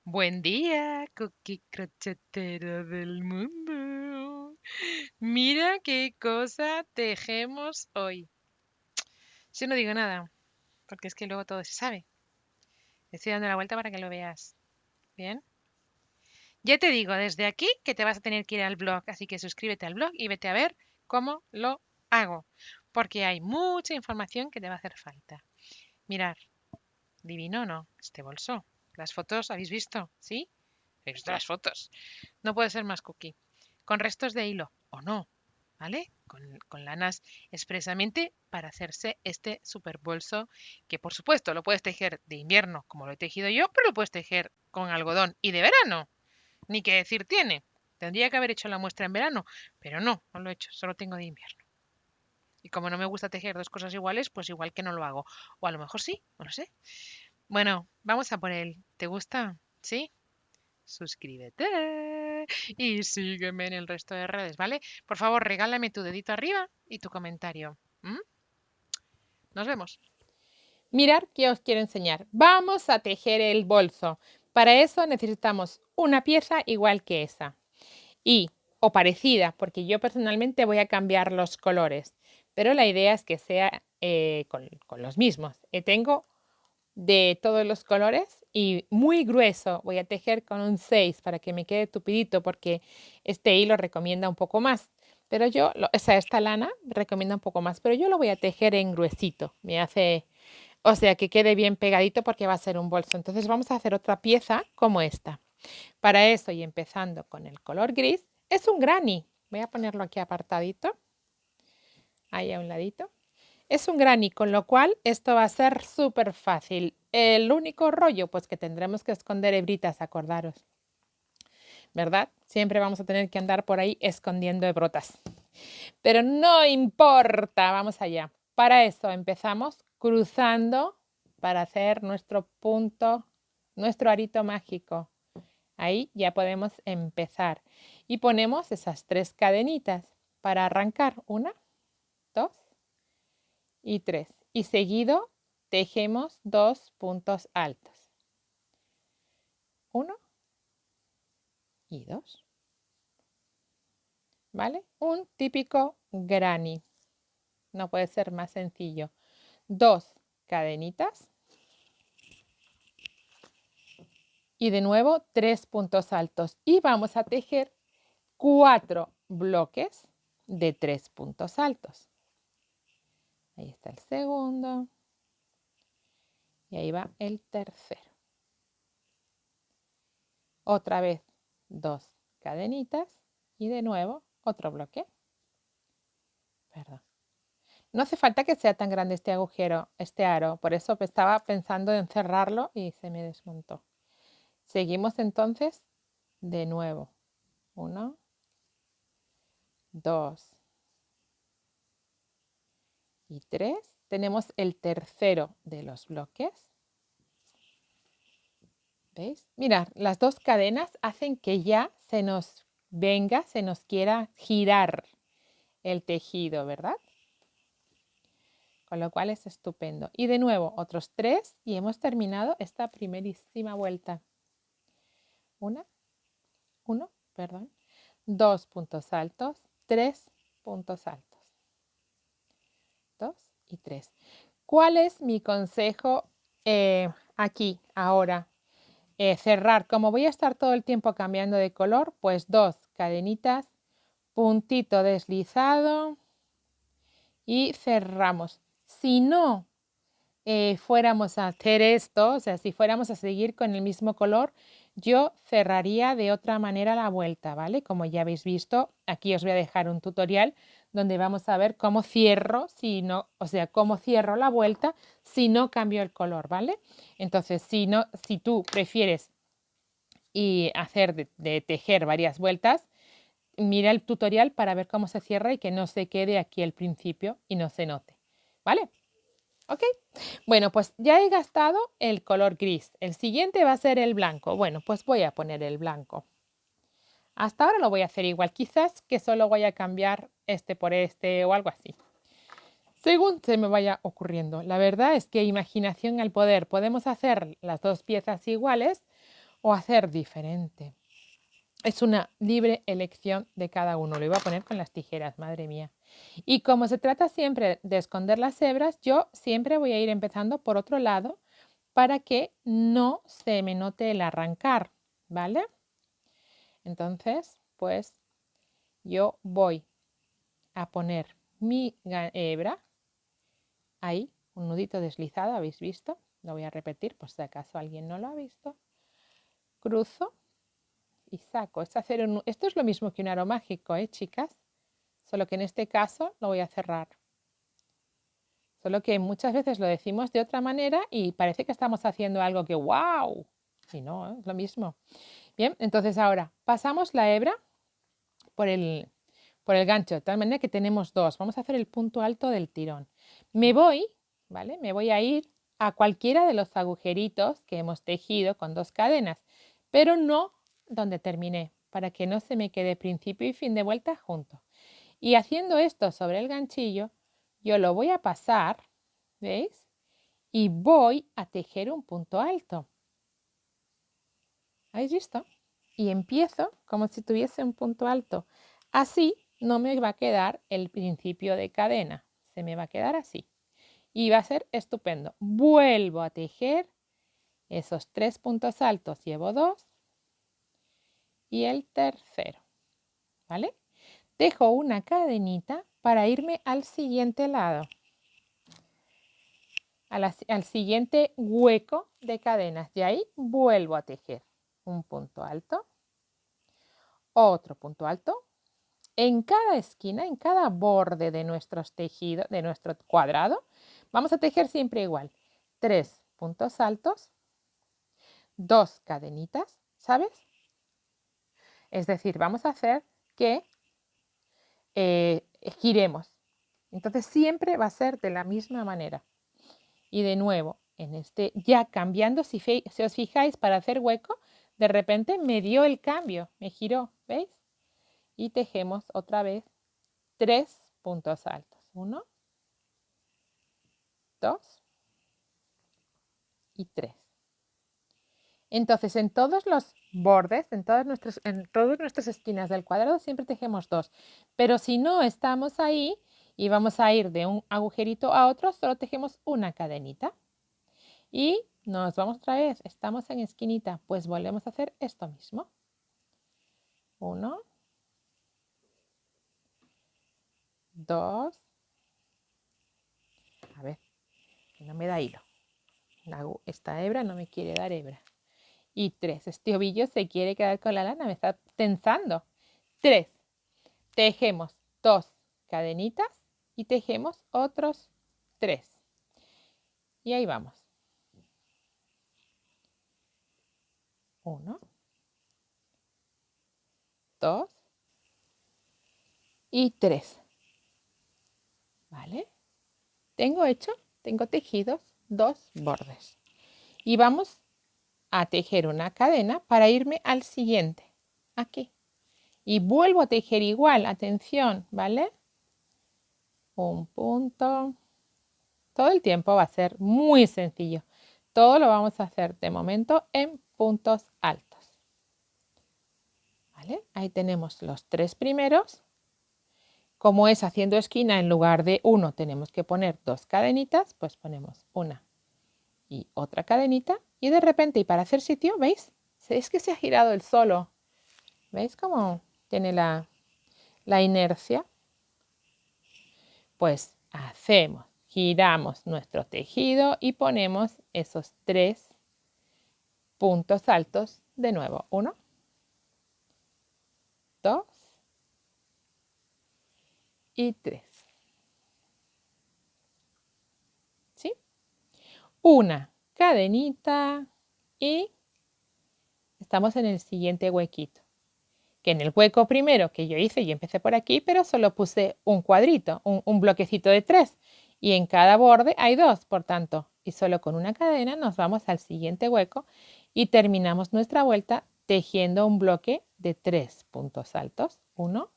Buen día, cookie crochetero del mundo. Mira qué cosa tejemos hoy. Yo no digo nada, porque es que luego todo se sabe. Estoy dando la vuelta para que lo veas. ¿Bien? Ya te digo desde aquí que te vas a tener que ir al blog, así que suscríbete al blog y vete a ver cómo lo hago, porque hay mucha información que te va a hacer falta. Mirar, divino, ¿no? Este bolso. Las fotos, ¿habéis visto? ¿Sí? ¿Habéis visto las fotos? No puede ser más cookie. Con restos de hilo o no, ¿vale? Con lanas expresamente para hacerse este super bolso que por supuesto lo puedes tejer de invierno como lo he tejido yo, pero lo puedes tejer con algodón y de verano. Ni qué decir tiene. Tendría que haber hecho la muestra en verano, pero no lo he hecho, solo tengo de invierno. Y como no me gusta tejer dos cosas iguales, pues igual que no lo hago. O a lo mejor sí, no lo sé. Bueno, vamos a por él. ¿Te gusta? ¿Sí? Suscríbete y sígueme en el resto de redes, ¿vale? Por favor, regálame tu dedito arriba y tu comentario. ¿M? Nos vemos. Mirad qué os quiero enseñar. Vamos a tejer el bolso. Para eso necesitamos una pieza igual que esa o parecida, porque yo personalmente voy a cambiar los colores, pero la idea es que sea con los mismos. Tengo de todos los colores y muy grueso. Voy a tejer con un 6 para que me quede tupidito, porque este hilo recomienda un poco más. Pero esta lana recomienda un poco más, pero yo lo voy a tejer en gruesito. O sea, que quede bien pegadito porque va a ser un bolso. Entonces vamos a hacer otra pieza como esta. Para eso, y empezando con el color gris, es un granny. Voy a ponerlo aquí apartadito, ahí a un ladito. Es un granny, con lo cual esto va a ser súper fácil. El único rollo, pues que tendremos que esconder hebritas, acordaros, ¿verdad? Siempre vamos a tener que andar por ahí escondiendo hebrotas. Pero no importa, vamos allá. Para eso empezamos cruzando para hacer nuestro punto, nuestro arito mágico. Ahí ya podemos empezar. Y ponemos esas 3 cadenitas para arrancar. 1, 2 y 3. Y seguido tejemos 2 puntos altos. 1 y 2. ¿Vale? Un típico granny. No puede ser más sencillo. 2 cadenitas. Y de nuevo 3 puntos altos. Y vamos a tejer 4 bloques de 3 puntos altos. Ahí está el segundo. Y ahí va el tercero. Otra vez 2 cadenitas y de nuevo otro bloque. Perdón. No hace falta que sea tan grande este agujero, este aro. Por eso estaba pensando en cerrarlo y se me desmontó. Seguimos entonces de nuevo. 1, 2 y 3. Tenemos el tercero de los bloques. ¿Veis? Mirad, las 2 cadenas hacen que ya se nos venga, se nos quiera girar el tejido, ¿verdad? Con lo cual es estupendo. Y de nuevo, otros 3 y hemos terminado esta primerísima vuelta. 1, perdón. 2 puntos altos, 3 puntos altos. 2 y 3. ¿Cuál es mi consejo aquí, ahora? Cerrar. Como voy a estar todo el tiempo cambiando de color, pues 2 cadenitas, puntito deslizado y cerramos. Si no fuéramos a hacer esto, o sea, si fuéramos a seguir con el mismo color, yo cerraría de otra manera la vuelta, ¿vale? Como ya habéis visto, aquí os voy a dejar un tutorial donde vamos a ver cómo cierro, si no, o sea, cómo cierro la vuelta si no cambio el color, ¿vale? Entonces, si tú prefieres hacer de tejer varias vueltas, mira el tutorial para ver cómo se cierra y que no se quede aquí al principio y no se note, ¿vale? ¿Ok? Bueno, pues ya he gastado el color gris. El siguiente va a ser el blanco. Bueno, pues voy a poner el blanco. Hasta ahora lo voy a hacer igual. Quizás que solo voy a cambiar este por este o algo así. Según se me vaya ocurriendo. La verdad es que imaginación al poder. Podemos hacer las 2 piezas iguales o hacer diferente. Es una libre elección de cada uno. Lo iba a poner con las tijeras, madre mía. Y como se trata siempre de esconder las hebras, yo siempre voy a ir empezando por otro lado para que no se me note el arrancar, ¿vale? Entonces, pues yo voy a poner mi hebra ahí, un nudito deslizado, ¿habéis visto? Lo voy a repetir por si acaso alguien no lo ha visto. Cruzo y saco. Esto es lo mismo que un aro mágico, chicas? Solo que en este caso lo voy a cerrar. Solo que muchas veces lo decimos de otra manera y parece que estamos haciendo algo que ¡wow! Y no, es lo mismo. Bien, entonces ahora pasamos la hebra por el gancho, de tal manera que tenemos dos. Vamos a hacer el punto alto del tirón. Me voy, ¿vale? Me voy a ir a cualquiera de los agujeritos que hemos tejido con 2 cadenas, pero no donde terminé, para que no se me quede principio y fin de vuelta junto. Y haciendo esto sobre el ganchillo, yo lo voy a pasar, ¿veis? Y voy a tejer un punto alto. ¿Habéis visto? Y empiezo como si tuviese un punto alto. Así no me va a quedar el principio de cadena. Se me va a quedar así. Y va a ser estupendo. Vuelvo a tejer esos 3 puntos altos. Llevo 2 y el tercero. ¿Vale? Dejo una cadenita para irme al siguiente lado. Al siguiente hueco de cadenas. Y ahí vuelvo a tejer un punto alto. Otro punto alto. En cada esquina, en cada borde de nuestros tejidos, de nuestro cuadrado, vamos a tejer siempre igual. 3 puntos altos, 2 cadenitas, ¿sabes? Es decir, vamos a hacer que giremos. Entonces siempre va a ser de la misma manera. Y de nuevo, ya cambiando, si os fijáis, para hacer hueco, de repente me dio el cambio, me giró, ¿veis? Y tejemos otra vez 3 puntos altos. 1, 2 y 3. Entonces, en todos los bordes, en todas nuestras esquinas del cuadrado, siempre tejemos 2. Pero si no estamos ahí y vamos a ir de un agujerito a otro, solo tejemos una cadenita. Y nos vamos otra vez, estamos en esquinita, pues volvemos a hacer esto mismo. 1, 2, a ver, que no me da hilo. Esta hebra no me quiere dar hebra. Y 3, este ovillo se quiere quedar con la lana, me está tensando. 3, tejemos 2 cadenitas y tejemos otros 3. Y ahí vamos. 1, 2 y 3. ¿Vale? Tengo tejidos 2 bordes. Y vamos a tejer una cadena para irme al siguiente. Aquí. Y vuelvo a tejer igual, atención, ¿vale? Un punto. Todo el tiempo va a ser muy sencillo. Todo lo vamos a hacer de momento en puntos altos. ¿Vale? Ahí tenemos los 3 primeros. Como es haciendo esquina, en lugar de 1 tenemos que poner 2 cadenitas, pues ponemos una y otra cadenita. Y de repente, y para hacer sitio, ¿veis? Es que se ha girado el solo. ¿Veis cómo tiene la inercia? Pues giramos nuestro tejido y ponemos esos 3 puntos altos de nuevo. 1, 2 y 3. ¿Sí? Una cadenita y estamos en el siguiente huequito. Que en el hueco primero que yo hice, yo empecé por aquí, pero solo puse un cuadrito, un bloquecito de 3. Y en cada borde hay 2, por tanto. Y solo con una cadena nos vamos al siguiente hueco y terminamos nuestra vuelta tejiendo un bloque de 3 puntos altos. 1,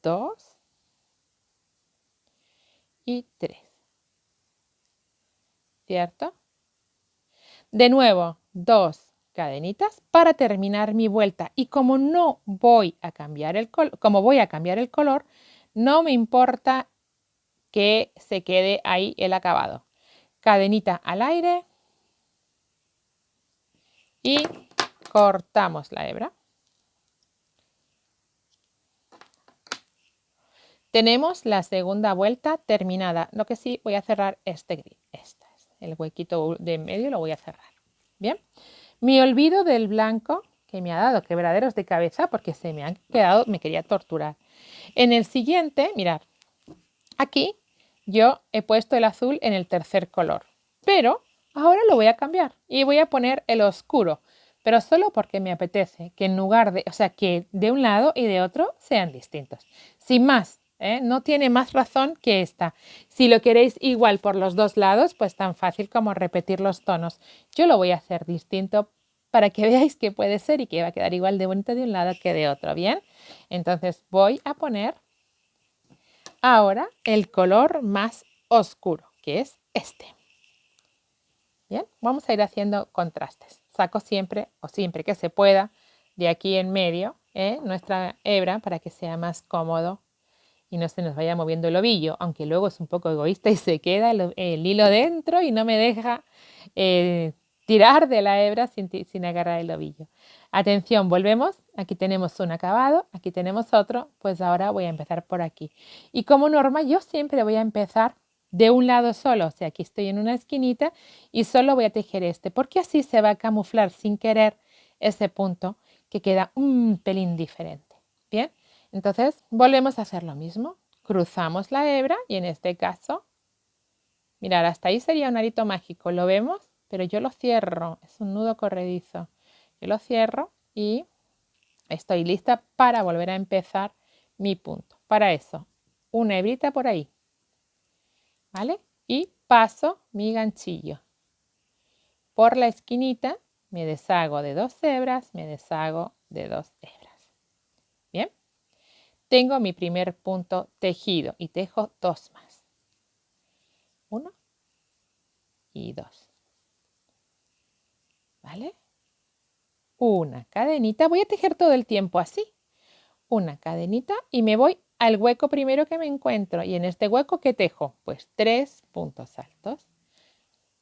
2 y 3. ¿Cierto? De nuevo, 2 cadenitas para terminar mi vuelta. Y como no voy a cambiar como voy a cambiar el color, no me importa que se quede ahí el acabado. Cadenita al aire y cortamos la hebra. Tenemos la segunda vuelta terminada. Lo que sí, voy a cerrar el huequito de en medio lo voy a cerrar. Bien, me olvido del blanco que me ha dado quebraderos de cabeza porque se me han quedado, me quería torturar. En el siguiente, mirad, aquí yo he puesto el azul en el tercer color, pero ahora lo voy a cambiar y voy a poner el oscuro, pero solo porque me apetece que en lugar de, o sea, que de un lado y de otro sean distintos. Sin más, no tiene más razón que esta. Si lo queréis igual por los dos lados, pues tan fácil como repetir los tonos. Yo lo voy a hacer distinto para que veáis que puede ser y que va a quedar igual de bonito de un lado que de otro, ¿bien? Entonces voy a poner ahora el color más oscuro, que es este. Bien, vamos a ir haciendo contrastes. Saco siempre o siempre que se pueda de aquí en medio nuestra hebra para que sea más cómodo y no se nos vaya moviendo el ovillo, aunque luego es un poco egoísta y se queda el hilo dentro y no me deja tirar de la hebra sin agarrar el ovillo. Atención, volvemos. Aquí tenemos un acabado, aquí tenemos otro, pues ahora voy a empezar por aquí. Y como norma, yo siempre voy a empezar de un lado solo, o sea, aquí estoy en una esquinita y solo voy a tejer este, porque así se va a camuflar sin querer ese punto que queda un pelín diferente. Bien, entonces volvemos a hacer lo mismo. Cruzamos la hebra y en este caso, mirad, hasta ahí sería un arito mágico, ¿lo vemos? Pero yo lo cierro, es un nudo corredizo. Yo lo cierro y estoy lista para volver a empezar mi punto. Para eso, una hebrita por ahí, ¿vale? Y paso mi ganchillo. Por la esquinita me deshago de 2 hebras, me deshago de 2 hebras. Bien, tengo mi primer punto tejido y tejo 2 más. 1 y 2. ¿Vale? Una cadenita, voy a tejer todo el tiempo así. Una cadenita y me voy al hueco primero que me encuentro. Y en este hueco, ¿qué tejo? Pues 3 puntos altos.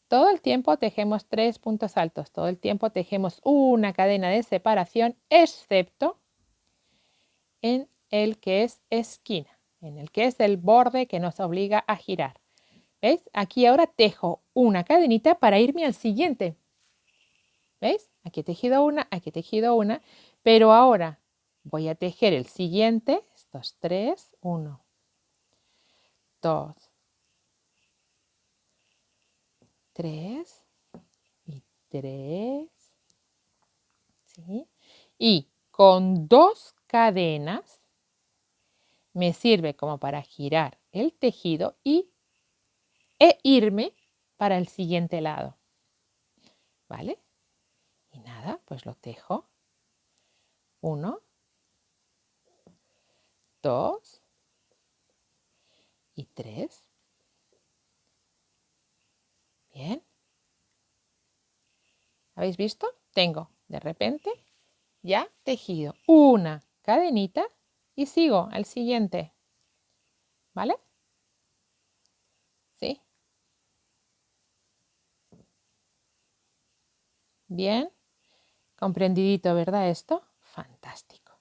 Todo el tiempo tejemos 3 puntos altos. Todo el tiempo tejemos una cadena de separación, excepto en el que es esquina, en el que es el borde que nos obliga a girar. ¿Veis? Aquí ahora tejo una cadenita para irme al siguiente. ¿Veis? Aquí he tejido una, pero ahora voy a tejer el siguiente, estos 3, 1, 2, 3 y 3, ¿sí? Y con 2 cadenas me sirve como para girar el tejido e irme para el siguiente lado, ¿vale? Y nada, pues lo tejo. 1, 2 y 3. Bien. ¿Habéis visto? Tengo de repente ya tejido una cadenita y sigo al siguiente. ¿Vale? ¿Sí? Bien. Comprendidito, ¿verdad esto? Fantástico.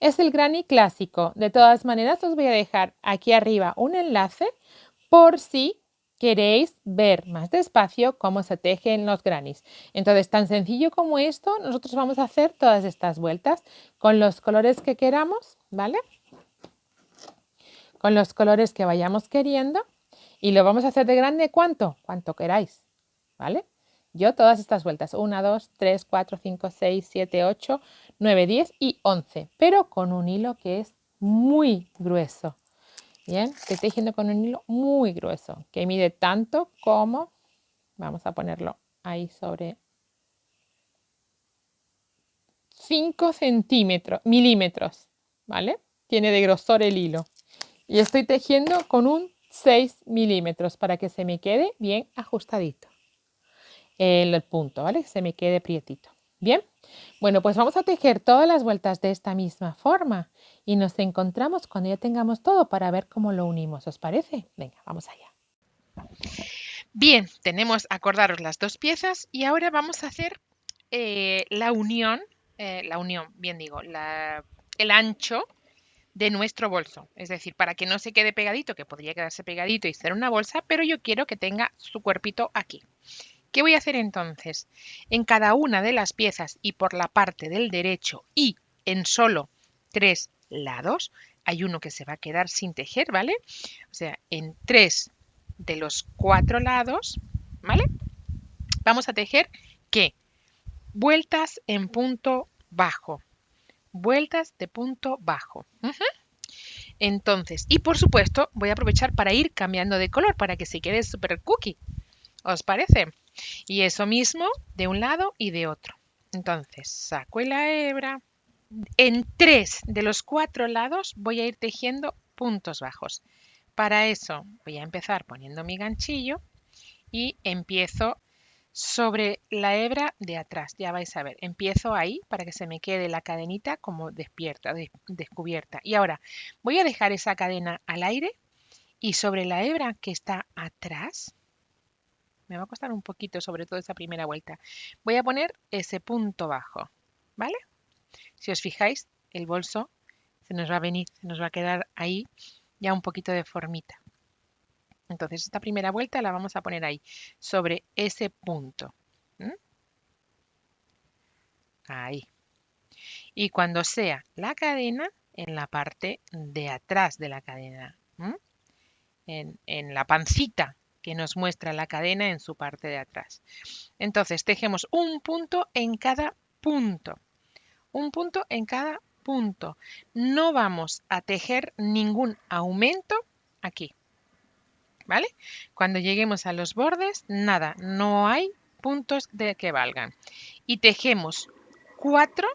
Es el granny clásico. De todas maneras, os voy a dejar aquí arriba un enlace por si queréis ver más despacio cómo se tejen los grannies. Entonces, tan sencillo como esto, nosotros vamos a hacer todas estas vueltas con los colores que queramos, ¿vale? Con los colores que vayamos queriendo y lo vamos a hacer de grande, ¿cuánto? Cuanto queráis, ¿vale? Yo todas estas vueltas, 1, 2, 3, 4, 5, 6, 7, 8, 9, 10 y 11, pero con un hilo que es muy grueso. Bien, estoy tejiendo con un hilo muy grueso, que mide tanto como, vamos a ponerlo ahí sobre 5 milímetros, ¿vale? Tiene de grosor el hilo. Y estoy tejiendo con un 6 milímetros para que se me quede bien ajustadito. el punto, ¿vale? Que se me quede prietito. Bien, bueno, pues vamos a tejer todas las vueltas de esta misma forma y nos encontramos cuando ya tengamos todo para ver cómo lo unimos. ¿Os parece? Venga, vamos allá. Bien, tenemos acordaros las dos piezas y ahora vamos a hacer la unión, bien digo, el ancho de nuestro bolso. Es decir, para que no se quede pegadito, que podría quedarse pegadito y ser una bolsa, pero yo quiero que tenga su cuerpito aquí. ¿Qué voy a hacer entonces? En cada una de las piezas y por la parte del derecho y en solo 3 lados, hay uno que se va a quedar sin tejer, ¿vale? O sea, en 3 de los 4 lados, ¿vale? Vamos a tejer ¿qué? Vueltas en punto bajo. Vueltas de punto bajo. Entonces, y por supuesto, voy a aprovechar para ir cambiando de color para que se quede súper cookie. ¿Os parece? Y eso mismo de un lado y de otro. Entonces, saco la hebra. En 3 de los 4 lados voy a ir tejiendo puntos bajos. Para eso voy a empezar poniendo mi ganchillo y empiezo sobre la hebra de atrás. Ya vais a ver, empiezo ahí para que se me quede la cadenita como descubierta. Y ahora voy a dejar esa cadena al aire y sobre la hebra que está atrás, me va a costar un poquito, sobre todo esa primera vuelta, voy a poner ese punto bajo, ¿vale? Si os fijáis, el bolso se nos va a venir, se nos va a quedar ahí ya un poquito de formita. Entonces esta primera vuelta la vamos a poner ahí, sobre ese punto. ¿Mm? Ahí. Y cuando sea la cadena, en la parte de atrás de la cadena, en la pancita que nos muestra la cadena en su parte de atrás. Entonces tejemos un punto en cada punto. Un punto en cada punto. No vamos a tejer ningún aumento aquí. ¿Vale? Cuando lleguemos a los bordes, nada, no hay puntos de que valgan. Y tejemos 4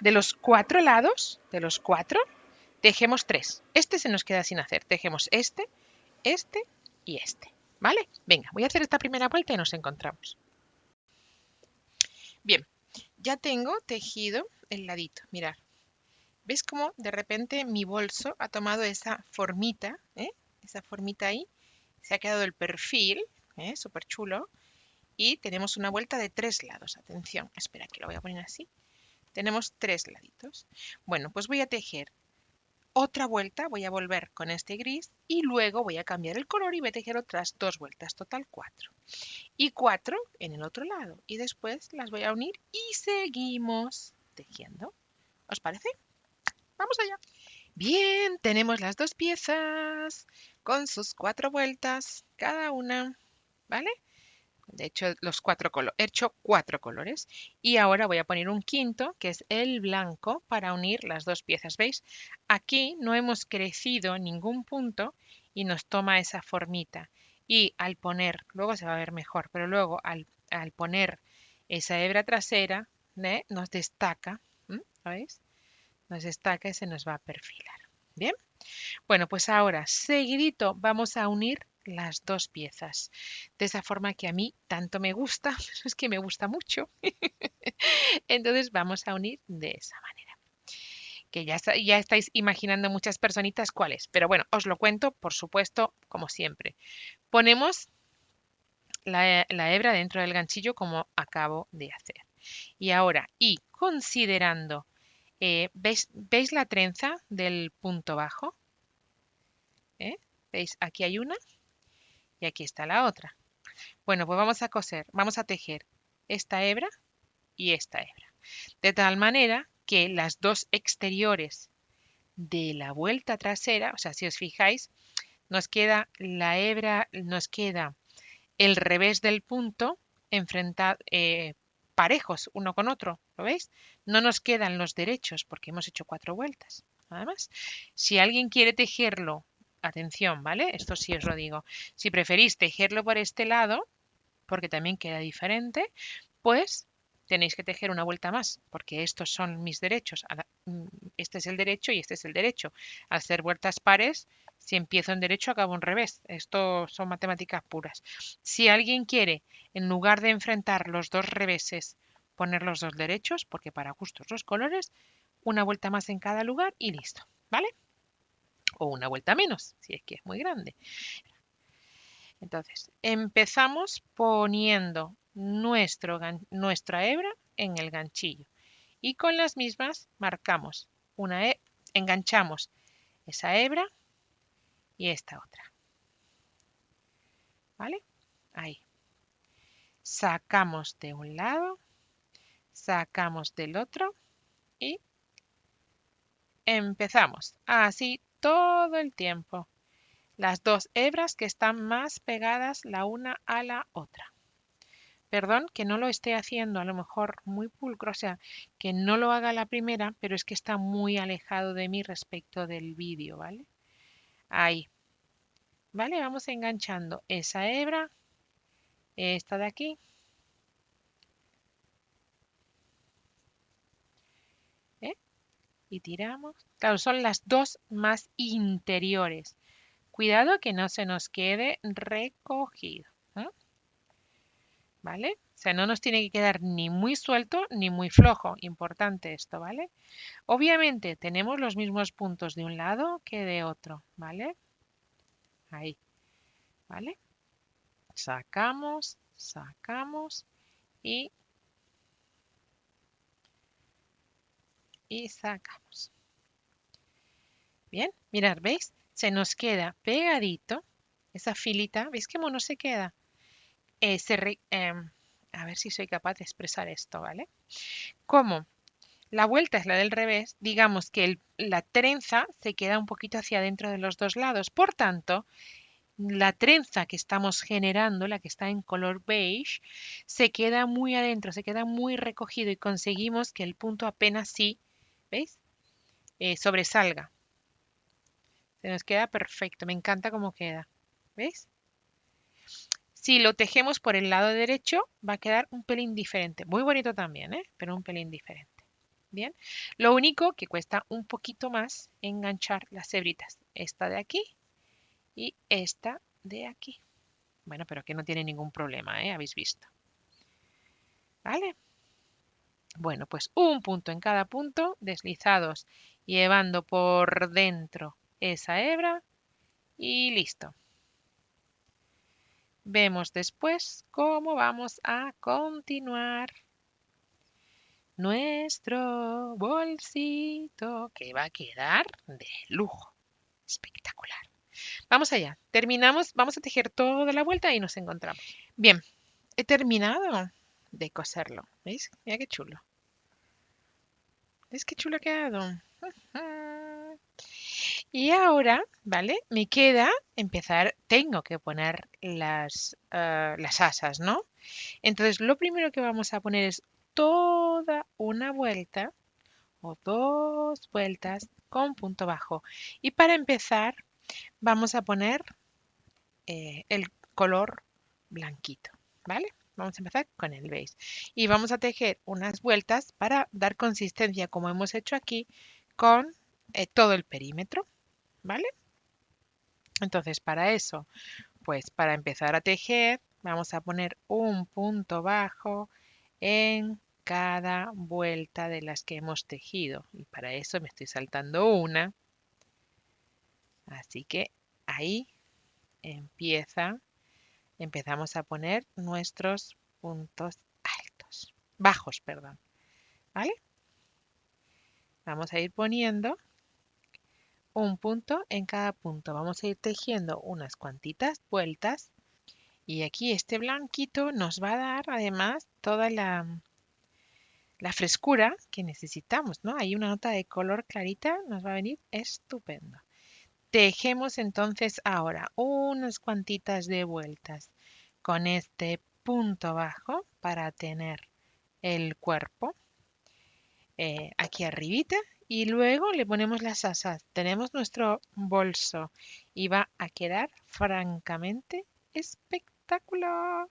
de los 4 lados, de los 4, tejemos 3. Este se nos queda sin hacer. Tejemos este y este. ¿Vale? Venga, voy a hacer esta primera vuelta y nos encontramos. Bien, ya tengo tejido el ladito. Mirad. ¿Ves cómo de repente mi bolso ha tomado esa formita? Esa formita ahí. Se ha quedado el perfil, súper chulo. Y tenemos una vuelta de 3 lados. Atención, espera que lo voy a poner así. Tenemos 3 laditos. Bueno, pues voy a tejer otra vuelta, voy a volver con este gris y luego voy a cambiar el color y voy a tejer otras 2 vueltas, total 4. Y 4 en el otro lado. Y después las voy a unir y seguimos tejiendo. ¿Os parece? Vamos allá. Bien, tenemos las dos piezas con sus 4 vueltas cada una, ¿vale? De hecho, he hecho 4 colores y ahora voy a poner un quinto, que es el blanco, para unir las dos piezas. ¿Veis? Aquí no hemos crecido ningún punto y nos toma esa formita. Y al poner, luego se va a ver mejor, pero luego al poner esa hebra trasera, nos destaca, ¿veis? Nos destaca y se nos va a perfilar. Bien, bueno, pues ahora seguidito vamos a unir las dos piezas de esa forma que a mí tanto me gusta, es que me gusta mucho. Entonces vamos a unir de esa manera. Que ya estáis imaginando muchas personitas cuáles, pero bueno, os lo cuento, por supuesto, como siempre. Ponemos la hebra dentro del ganchillo como acabo de hacer. Y ahora, y considerando, ¿veis la trenza del punto bajo? ¿Veis? Aquí hay una y aquí está la otra. Bueno, pues vamos a tejer esta hebra y esta hebra. De tal manera que las dos exteriores de la vuelta trasera, o sea, si os fijáis, nos queda la hebra, nos queda el revés del punto enfrentado, parejos uno con otro, ¿lo veis? No nos quedan los derechos porque hemos hecho 4 vueltas. Nada más. Si alguien quiere tejerlo, atención, ¿vale? Esto sí os lo digo. Si preferís tejerlo por este lado, porque también queda diferente, pues tenéis que tejer una vuelta más, porque estos son mis derechos. Este es el derecho y este es el derecho. Al ser vueltas pares, Si empiezo en derecho, acabo en revés. Esto son matemáticas puras. Si alguien quiere, en lugar de enfrentar los dos reveses, poner los dos derechos, porque para gustos los colores, una vuelta más en cada lugar y listo, ¿vale? O una vuelta menos, si es que es muy grande. Entonces, empezamos poniendo nuestra hebra en el ganchillo y con las mismas marcamos enganchamos esa hebra y esta otra, ¿vale? Ahí. Sacamos de un lado, sacamos del otro y empezamos así todo el tiempo. Las dos hebras que están más pegadas la una a la otra. Perdón que no lo esté haciendo a lo mejor muy pulcro, o sea, que no lo haga la primera, pero es que está muy alejado de mí respecto del vídeo, ¿vale? Ahí, ¿vale? Vamos enganchando esa hebra, esta de aquí, ¿eh? Y tiramos. Claro, son las dos más interiores. Cuidado que no se nos quede recogido, ¿eh? ¿Vale? O sea, no nos tiene que quedar ni muy suelto ni muy flojo. Importante esto, ¿vale? Obviamente tenemos los mismos puntos de un lado que de otro, ¿vale? Ahí, ¿vale? Sacamos, sacamos y, y sacamos. Bien, mirad, ¿veis? Se nos queda pegadito esa filita. ¿Veis qué mono se queda? A ver si soy capaz de expresar esto, ¿vale? Como la vuelta es la del revés, digamos que la trenza se queda un poquito hacia adentro de los dos lados. Por tanto, la trenza que estamos generando, la que está en color beige, se queda muy adentro, se queda muy recogido y conseguimos que el punto apenas sí, ¿veis? Sobresalga. Se nos queda perfecto, me encanta cómo queda. ¿Veis? Si lo tejemos por el lado derecho, va a quedar un pelín diferente. Muy bonito también, ¿eh? Pero un pelín diferente. Bien. Lo único que cuesta un poquito más enganchar las hebritas. Esta de aquí y esta de aquí. Bueno, pero que no tiene ningún problema, ¿eh? Habéis visto. ¿Vale? Bueno, pues un punto en cada punto, deslizados, llevando por dentro esa hebra y listo. Vemos después cómo vamos a continuar nuestro bolsito, que va a quedar de lujo. Espectacular. Vamos allá. Terminamos, vamos a tejer toda la vuelta y nos encontramos. Bien, he terminado de coserlo. ¿Veis? Mira qué chulo. ¿Ves qué chulo ha quedado? Y ahora, ¿vale? Me queda empezar, tengo que poner las asas, ¿no? Entonces, lo primero que vamos a poner es toda una vuelta o dos vueltas con punto bajo. Y para empezar, vamos a poner el color blanquito, ¿vale? Vamos a empezar con el beige. Y vamos a tejer unas vueltas para dar consistencia, como hemos hecho aquí, con todo el perímetro, ¿vale? Entonces, para eso, pues para empezar a tejer, vamos a poner un punto bajo en cada vuelta de las que hemos tejido. Y para eso me estoy saltando una. Así que ahí empezamos a poner nuestros puntos bajos, perdón. ¿Vale? Vamos a ir poniendo un punto en cada punto. Vamos a ir tejiendo unas cuantitas vueltas y aquí este blanquito nos va a dar además toda la frescura que necesitamos, ¿no? Hay una nota de color clarita, nos va a venir estupendo. Tejemos entonces ahora unas cuantitas de vueltas con este punto bajo para tener el cuerpo aquí arribita y luego le ponemos las asas. Tenemos nuestro bolso y va a quedar francamente espectacular.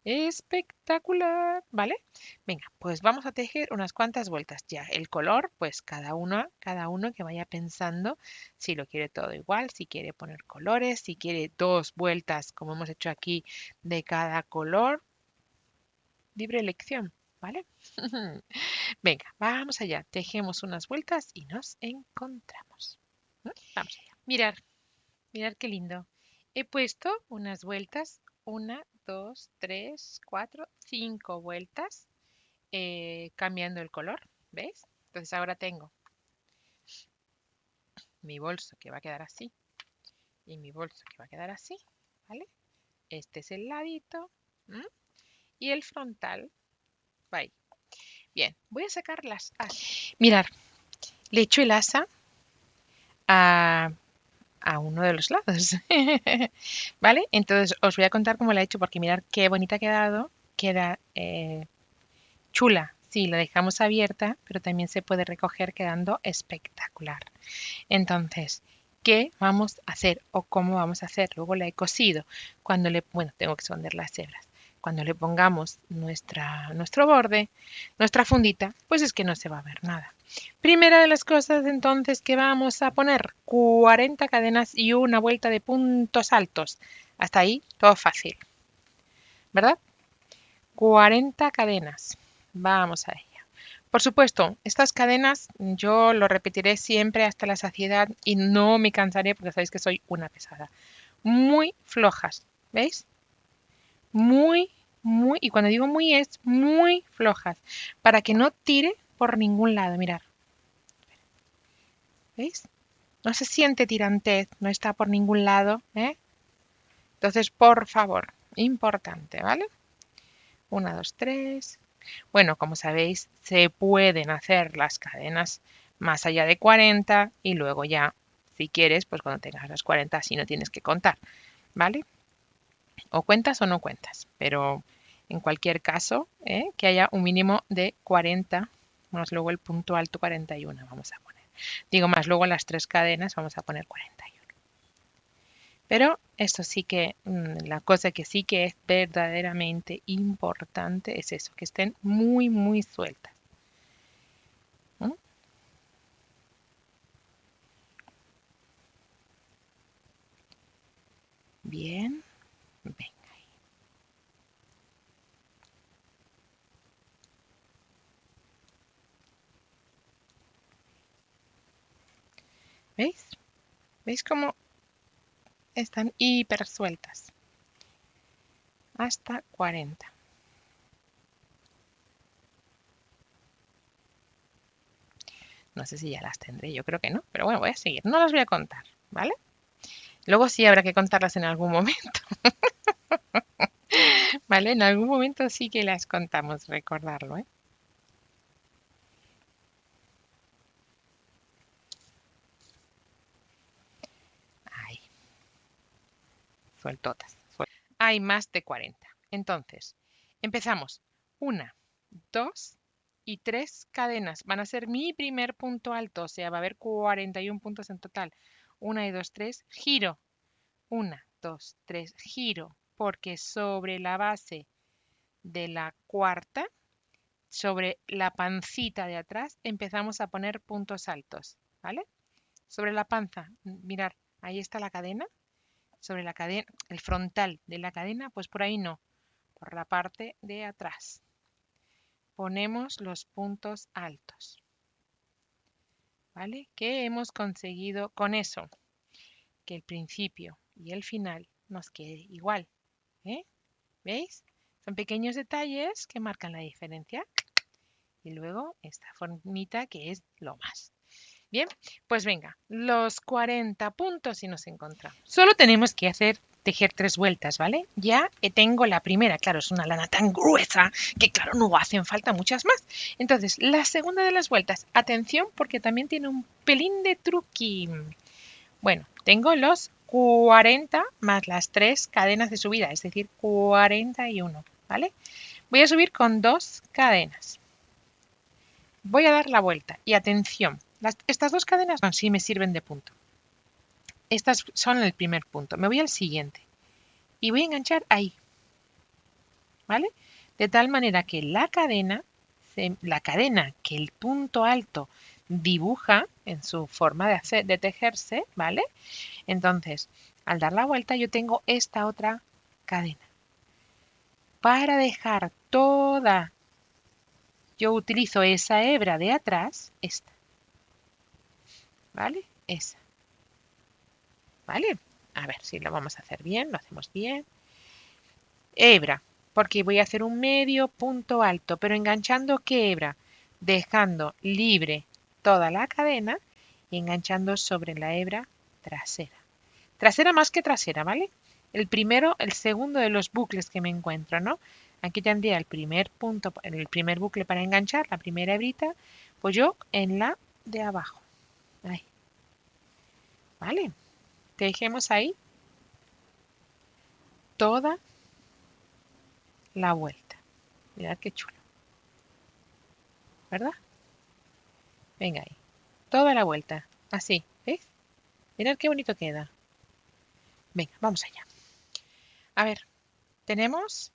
Espectacular, ¿vale? Venga, pues vamos a tejer unas cuantas vueltas ya. El color, pues cada uno que vaya pensando si lo quiere todo igual, si quiere poner colores, si quiere dos vueltas, como hemos hecho aquí, de cada color. Libre elección, ¿vale? Venga, vamos allá. Tejemos unas vueltas y nos encontramos. Vamos allá. Mirad qué lindo. He puesto unas vueltas, una, dos, tres, cuatro, cinco vueltas, cambiando el color, ¿veis? Entonces ahora tengo mi bolso que va a quedar así y mi bolso que va a quedar así, ¿vale? Este es el ladito, ¿m? Y el frontal va ahí. Bien, voy a sacar las asas. Mirad, le echo el asa a, a uno de los lados, ¿vale? Entonces os voy a contar cómo la he hecho porque mirad qué bonita ha quedado. Queda chula, sí, la dejamos abierta, pero también se puede recoger quedando espectacular. Entonces, ¿qué vamos a hacer o cómo vamos a hacer? Luego la he cosido. Bueno, tengo que esconder las hebras. Cuando le pongamos nuestro borde, nuestra fundita, pues es que no se va a ver nada. Primera de las cosas entonces que vamos a poner 40 cadenas y una vuelta de puntos altos. Hasta ahí todo fácil, ¿verdad? 40 cadenas. Vamos a ello. Por supuesto, estas cadenas yo lo repetiré siempre hasta la saciedad y no me cansaré porque sabéis que soy una pesada. Muy flojas, ¿veis? Muy, y cuando digo muy es muy flojas, para que no tire por ningún lado, mirad. ¿Veis? No se siente tirantez, no está por ningún lado, ¿eh? Entonces, por favor, importante, ¿vale? 1, 2, 3. Bueno, como sabéis, se pueden hacer las cadenas más allá de 40 y luego ya, si quieres, pues cuando tengas las 40 así no tienes que contar, ¿vale? O cuentas o no cuentas, pero en cualquier caso, que haya un mínimo de 40, más luego el punto alto 41 vamos a poner. Digo más luego las tres cadenas vamos a poner 41. Pero esto sí que, la cosa que sí que es verdaderamente importante es eso, que estén muy, muy sueltas. ¿No? Bien, venga. ¿Veis? ¿Veis cómo están hiper sueltas? Hasta 40. No sé si ya las tendré, yo creo que no, pero bueno, voy a seguir. No las voy a contar, ¿vale? Luego sí habrá que contarlas en algún momento, ¿vale? En algún momento sí que las contamos, recordarlo, ¿eh? Ahí, sueltotas. Hay más de 40. Entonces, empezamos. 1, 2 y 3 cadenas. Van a ser mi primer punto alto, o sea, va a haber 41 puntos en total. 1 y 2, 3, giro. 1, 2, 3, giro, porque sobre la base de la cuarta, sobre la pancita de atrás, empezamos a poner puntos altos, ¿vale? Sobre la panza, mirar, ahí está la cadena. Sobre la cadena, el frontal de la cadena, pues por ahí no, por la parte de atrás. Ponemos los puntos altos, ¿vale? ¿Qué hemos conseguido con eso? Que el principio y el final nos quede igual, ¿eh? ¿Veis? Son pequeños detalles que marcan la diferencia. Y luego esta formita que es lo más. Bien, pues venga, los 40 puntos y nos encontramos. Solo tenemos que tejer 3 vueltas, ¿vale? Ya tengo la primera, claro, es una lana tan gruesa que claro, no hacen falta muchas más. Entonces, la segunda de las vueltas, atención porque también tiene un pelín de truqui. Bueno, tengo los 40 más las 3 cadenas de subida, es decir, 41, ¿vale? Voy a subir con 2 cadenas. Voy a dar la vuelta y atención, estas 2 cadenas sí me sirven de punto. Estas son el primer punto. Me voy al siguiente y voy a enganchar ahí, ¿vale? De tal manera que la cadena que el punto alto dibuja en su forma de tejerse, ¿vale? Entonces, al dar la vuelta yo tengo esta otra cadena. Para dejar toda, yo utilizo esa hebra de atrás, esta, ¿vale? Esa, ¿vale? A ver si lo vamos a hacer bien, lo hacemos bien. Hebra, porque voy a hacer un medio punto alto, pero enganchando ¿qué hebra? Dejando libre toda la cadena y enganchando sobre la hebra trasera. Trasera más que trasera, ¿vale? El primero, el segundo de los bucles que me encuentro, ¿no? Aquí tendría el primer punto, el primer bucle para enganchar, la primera hebrita, pues yo en la de abajo. Ahí. ¿Vale? Tejemos ahí toda la vuelta. Mirad qué chulo, ¿verdad? Venga ahí. Toda la vuelta. Así, ¿veis? Mirad qué bonito queda. Venga, vamos allá. A ver, tenemos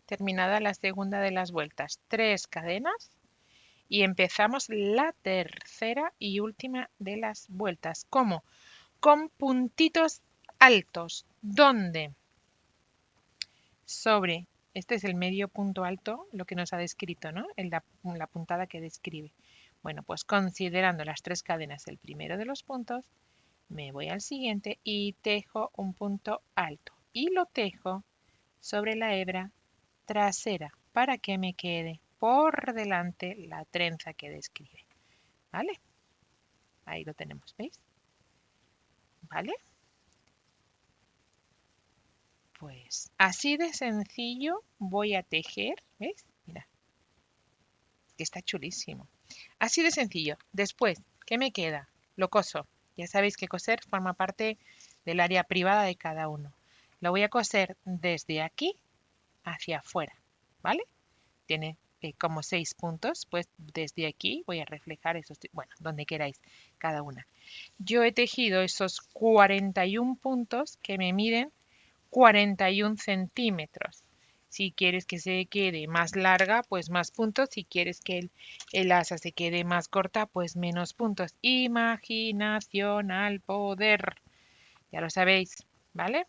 terminada la segunda de las vueltas. 3 cadenas y empezamos la tercera y última de las vueltas. ¿Cómo? Con puntitos altos. ¿Dónde? Sobre, este es el medio punto alto, lo que nos ha descrito, ¿no? La puntada que describe. Bueno, pues considerando las 3 cadenas, el primero de los puntos, me voy al siguiente y tejo un punto alto. Y lo tejo sobre la hebra trasera para que me quede por delante la trenza que describe. ¿Vale? Ahí lo tenemos, ¿veis? ¿Vale? Pues así de sencillo voy a tejer, ¿veis? Mira, que está chulísimo. Así de sencillo. Después, ¿qué me queda? Lo coso. Ya sabéis que coser forma parte del área privada de cada uno. Lo voy a coser desde aquí hacia afuera, ¿vale? Tiene como 6 puntos, pues desde aquí voy a reflejar esos, bueno, donde queráis, cada una. Yo he tejido esos 41 puntos que me miden 41 centímetros. Si quieres que se quede más larga, pues más puntos. Si quieres que el asa se quede más corta, pues menos puntos. Imaginación al poder. Ya lo sabéis, ¿vale?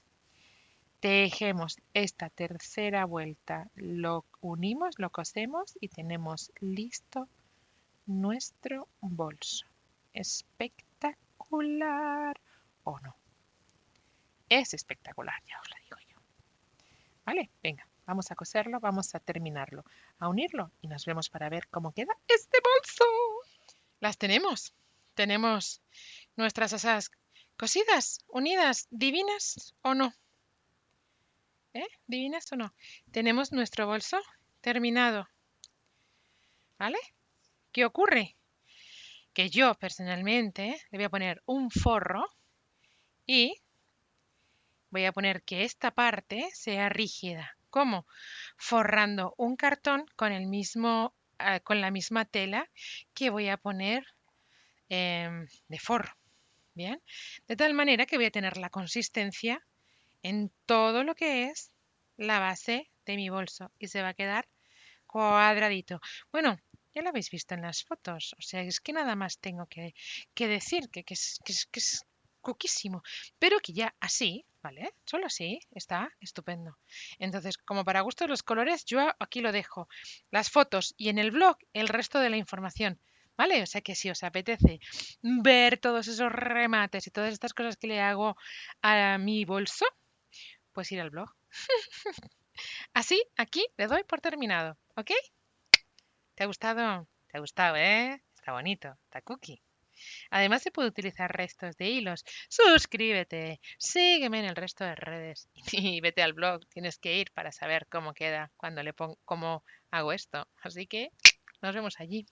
Tejemos esta tercera vuelta, lo unimos, lo cosemos y tenemos listo nuestro bolso. Espectacular, ¿o no? Es espectacular, ya os lo digo yo. ¿Vale? Venga, vamos a coserlo, vamos a terminarlo, a unirlo y nos vemos para ver cómo queda este bolso. Las tenemos. Tenemos nuestras asas cosidas, unidas, divinas o no. ¿Divinas o no? Tenemos nuestro bolso terminado. ¿Vale? ¿Qué ocurre? Que yo personalmente le voy a poner un forro y voy a poner que esta parte sea rígida. ¿Cómo? Forrando un cartón con con la misma tela que voy a poner de forro. Bien, de tal manera que voy a tener la consistencia en todo lo que es la base de mi bolso y se va a quedar cuadradito. Bueno, ya lo habéis visto en las fotos, o sea, es que nada más tengo que decir que es coquísimo, pero que ya así, ¿vale? Solo así está estupendo. Entonces, como para gustos los colores, yo aquí lo dejo. Las fotos y en el blog el resto de la información. ¿Vale? O sea que si os apetece ver todos esos remates y todas estas cosas que le hago a mi bolso, pues ir al blog. Así, aquí le doy por terminado, ¿ok? ¿Te ha gustado? ¿Te ha gustado, Está bonito, está cookie. Además se puede utilizar restos de hilos. Suscríbete, sígueme en el resto de redes y vete al blog. Tienes que ir para saber cómo queda cuando le pongo, cómo hago esto. Así que nos vemos allí.